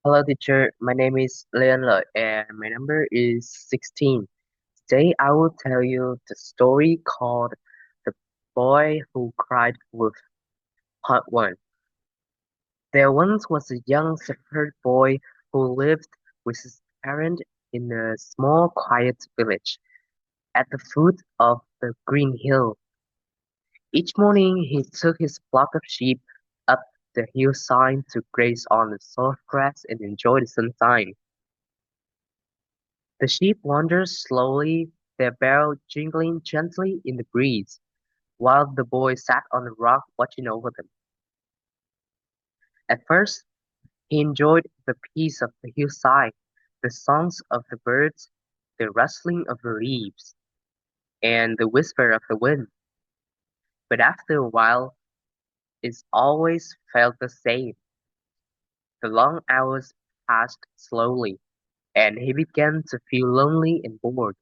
Hello, teacher. My name is Anh Lợi and my number is 16. Today, I will tell you the story called The Boy Who Cried Wolf, Part 1. There once was a young shepherd boy who lived with his parents in a small, quiet village at the foot of the green hill. Each morning, he took his flock of sheep up the hillside to graze on the soft grass and enjoy the sunshine. The sheep wandered slowly, their bell jingling gently in the breeze, while the boy sat on a rock watching over them. At first, he enjoyed the peace of the hillside, the songs of the birds, the rustling of the leaves, and the whisper of the wind. But after a while, it always felt the same. The long hours passed slowly, and he began to feel lonely and bored.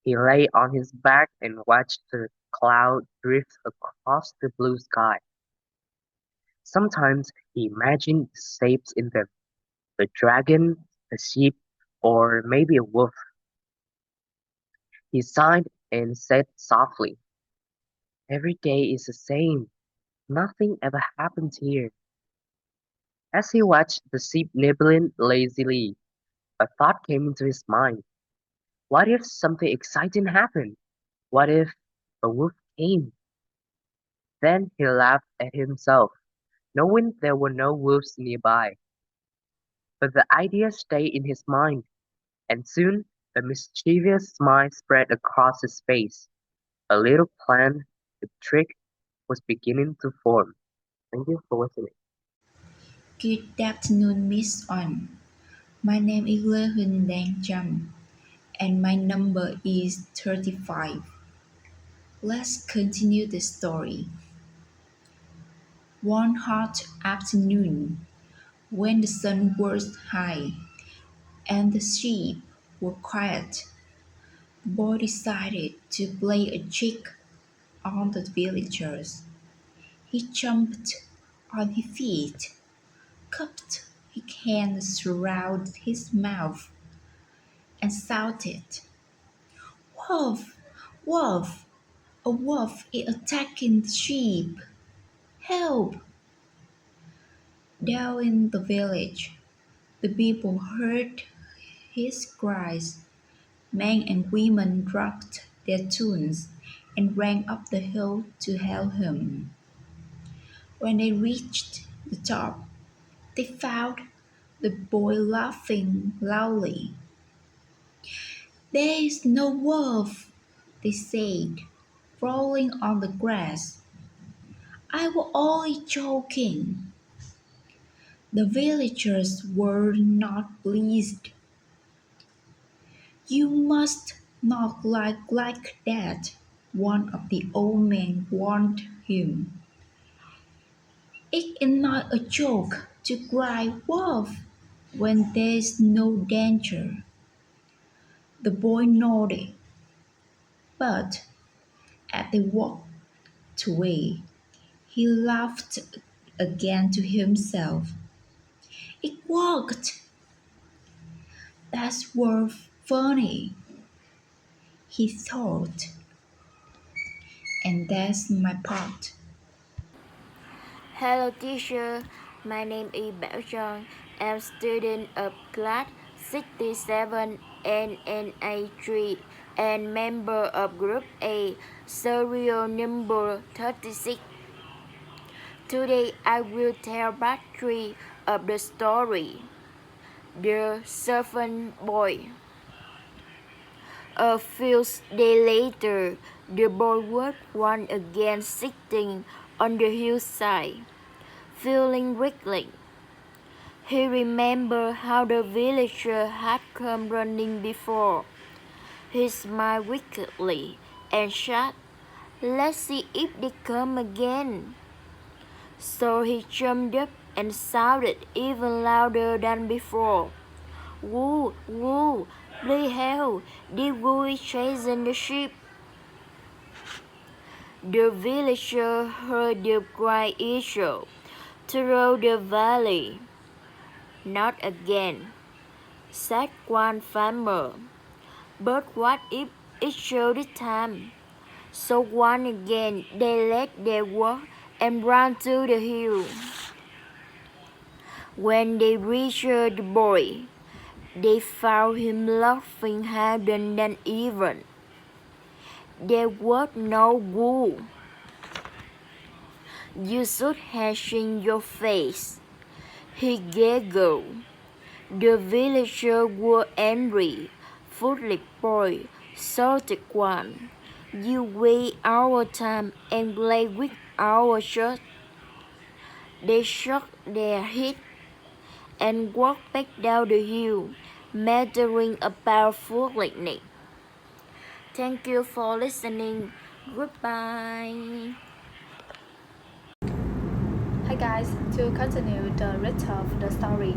He lay on his back and watched the clouds drift across the blue sky. Sometimes he imagined shapes in them, a dragon, a sheep, or maybe a wolf. He sighed and said softly, "Every day is the same. Nothing ever happens here." As he watched the sheep nibbling lazily, a thought came into his mind. What if something exciting happened? What if a wolf came? Then he laughed at himself, knowing there were no wolves nearby. But the idea stayed in his mind, and soon a mischievous smile spread across his face. A little plan, a trick, was beginning to form. Thank you for listening. Good afternoon, Miss On. My name is Huỳnh Đan Trâm, and my number is 35. Let's continue the story. One hot afternoon, when the sun was high and the sheep were quiet, the boy decided to play a trick on the villagers. He jumped on his feet, cupped his hands around his mouth, and shouted, "Wolf! Wolf! A wolf is attacking the sheep! Help!" Down in the village, the people heard his cries. Men and women dropped their tools and ran up the hill to help him. When they reached the top, they found the boy laughing loudly. "There is no wolf," they said, rolling on the grass. "I was only joking." The villagers were not pleased. "You must not lie like that," one of the old men warned him. "It is not a joke to cry 'wolf' when there is no danger." The boy nodded, but as they walked away, he laughed again to himself. "It worked! That's worth funny," he thought. And that's my part. Hello teacher, my name is Trân. I'm student of class 67 NNA3 and member of group A, serial number 36. Today I will tell part 3 of the story, The Servant Boy. A few days later, the boy was once again sitting on the hillside, feeling wriggling. He remembered how the villager had come running before. He smiled wickedly and said, "Let's see if they come again." So he jumped up and shouted even louder than before, "Woo, woo, please help, the wolf is chasing the sheep." The villager heard the cry echo through the valley. "Not again," said one farmer. "But what if it showed this time?" So once again they left their work and ran to the hill. When they reached the boy, they found him laughing harder than ever. There was no wool. "You should have seen your face," he giggled. The villagers were angry. "Foolish boy," shouted one. "You waste our time and play with our shirt." They shook their heads and walked back down the hill, muttering about foolishness. Thank you for listening. Goodbye. Hi guys, to continue the rest of the story,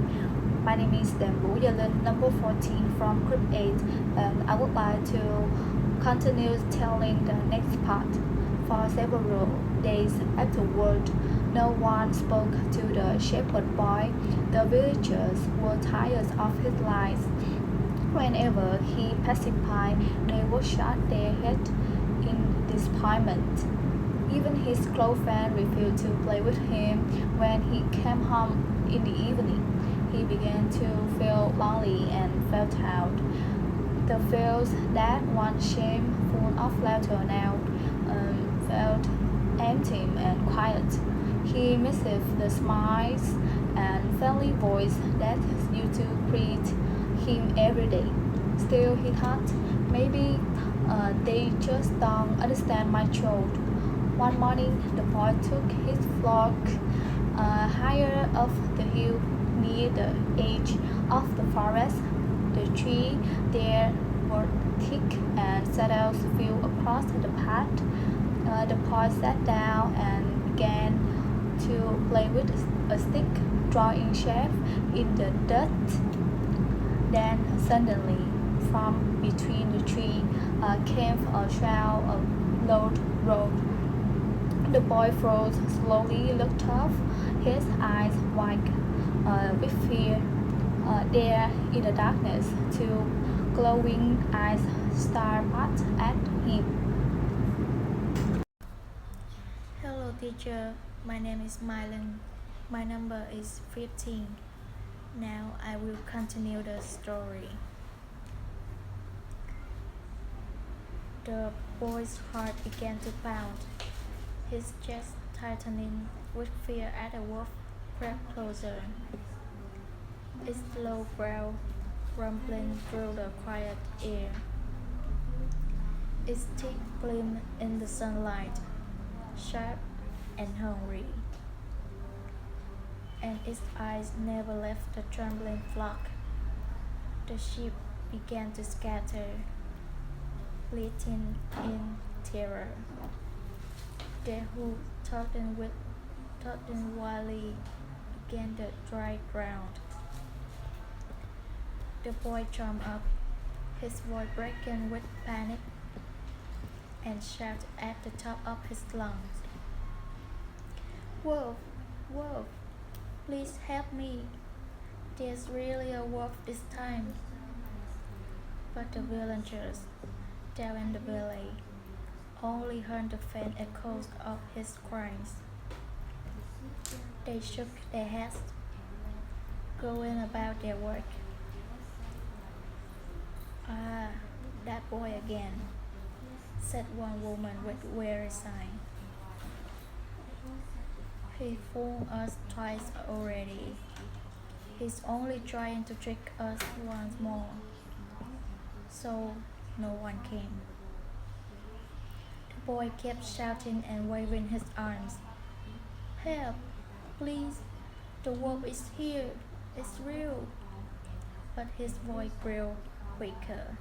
my name is Đàm Vũ Gia Linh, number 14 from group 8, and I would like to continue telling the next part. For several days afterward, no one spoke to the shepherd boy. The villagers were tired of his lies. Whenever he passed by, they would shake their head in disappointment. Even his close friend refused to play with him. When he came home in the evening, he began to feel lonely and felt out. The fields that once seemed full of laughter now felt empty and quiet. He missed the smiles and friendly voice that used to greet him every day. Still, he thought, maybe they just don't understand my child. One morning, the boy took his flock higher up the hill near the edge of the forest. The trees there were thick and shadows fell across the path. The boy sat down and began to play with a stick, drawing shapes in the dirt. Then suddenly, from between the trees came a shout of loud roar. The boy froze, slowly looked up, his eyes wide with fear. There, in the darkness, two glowing eyes stared at him. Hello teacher, my name is Mai Linh. My number is 15. Now I will continue the story. The boy's heart began to pound, his chest tightening with fear as the wolf crept closer. Its low growl rumbling through the quiet air. Its teeth gleamed in the sunlight, sharp and hungry, and its eyes never left the trembling flock. The sheep began to scatter, bleating in terror. Their hoofs thudding wildly against the dry ground. The boy jumped up, his voice breaking with panic, and shouted at the top of his lungs, "Wolf! Wolf! Please help me! There's really a wolf this time!" But the villagers down in the valley only heard the faint echoes of his cries. They shook their heads, going about their work. "Ah, that boy again," said one woman with weary sigh. "He fooled us twice already. He's only trying to trick us once more." So no one came. The boy kept shouting and waving his arms. "Help! Please! The wolf is here! It's real!" But his voice grew weaker,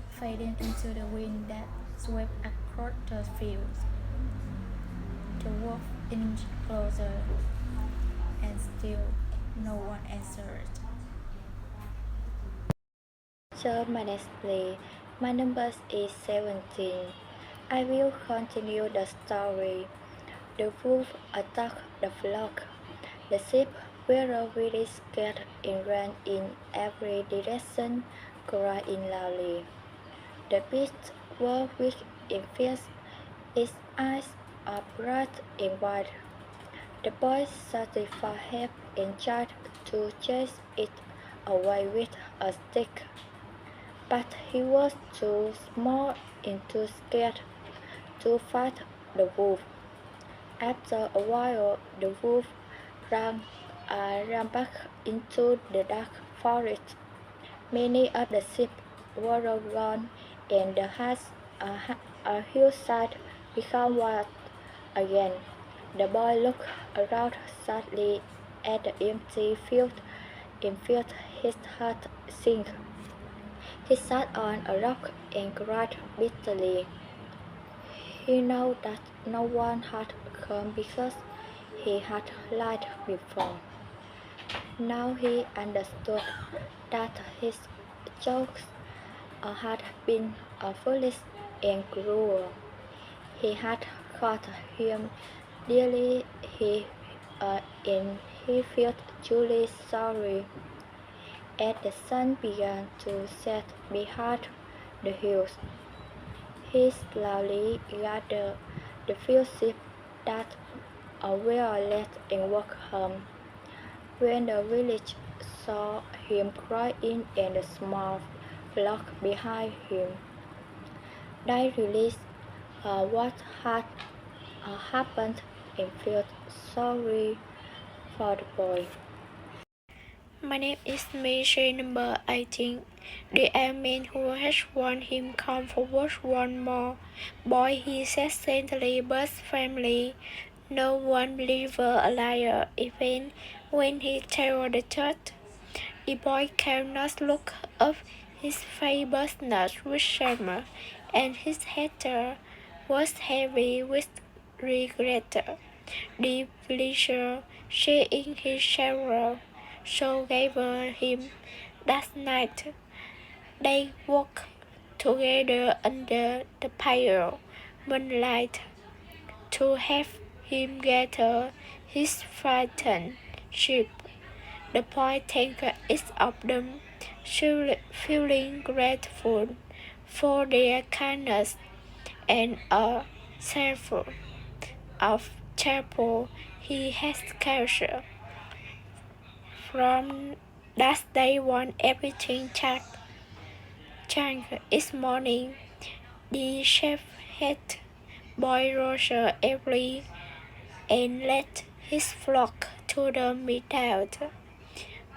fading into the wind that swept across the fields. The wolf inched closer, and still no one answered. So my next play, my number is 17. I will continue the story. The wolf attacked the flock. The sheep were very scared and ran in every direction, crying loudly. The beasts were weak and fierce. Its eyes are bright and wide. The boy shouted for help and tried to chase it away with a stick. But he was too small and too scared to fight the wolf. After a while, the wolf ran back into the dark forest. Many of the sheep were gone, and the hillside became wild again. The boy looked around sadly at the empty field and felt his heart sink. He sat on a rock and cried bitterly. He knew that no one had come because he had lied before. Now he understood that his jokes had been foolish and cruel. He had hurt him dearly, and he felt truly sorry. As the sun began to set behind the hills, he slowly gathered the few sheep that were left and walked home. When the village saw him crying and the small flock behind him, they realized what had happened and felt sorry for the boy. My name is Mission number 18. The old man who had warned him come forward one more. Boy, he said gently but firmly. No one believes a liar, even when he tells the truth. The boy cannot look up. His face bursted with shame, and his head was heavy with regret. The villager, seeing his sorrow, so gave him that night. They walked together under the pale moonlight to have him gather his frightened sheep. The boy thanked each of them, feeling grateful for their kindness and thankful of chapel he had captured. From that day on, everything changed. Each morning, the shepherd boy rose early and led his flock to the meadows.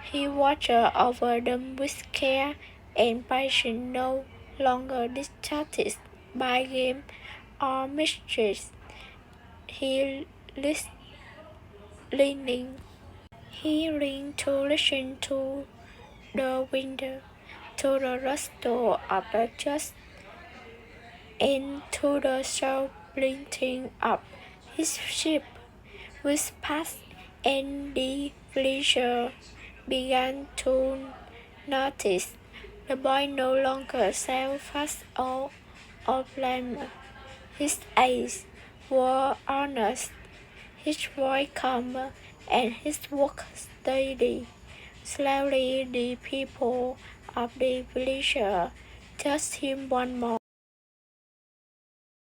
He watched over them with care and patience, no longer distracted by game or mischief. He learned to listen to the wind, to the rustle of the just, and to the soft bleating of his sheep. With past and the villager began to notice the boy no longer sailed fast or blame. His eyes were honest, his voice calm, and his work steady. Slowly the people of the village trusted him one more.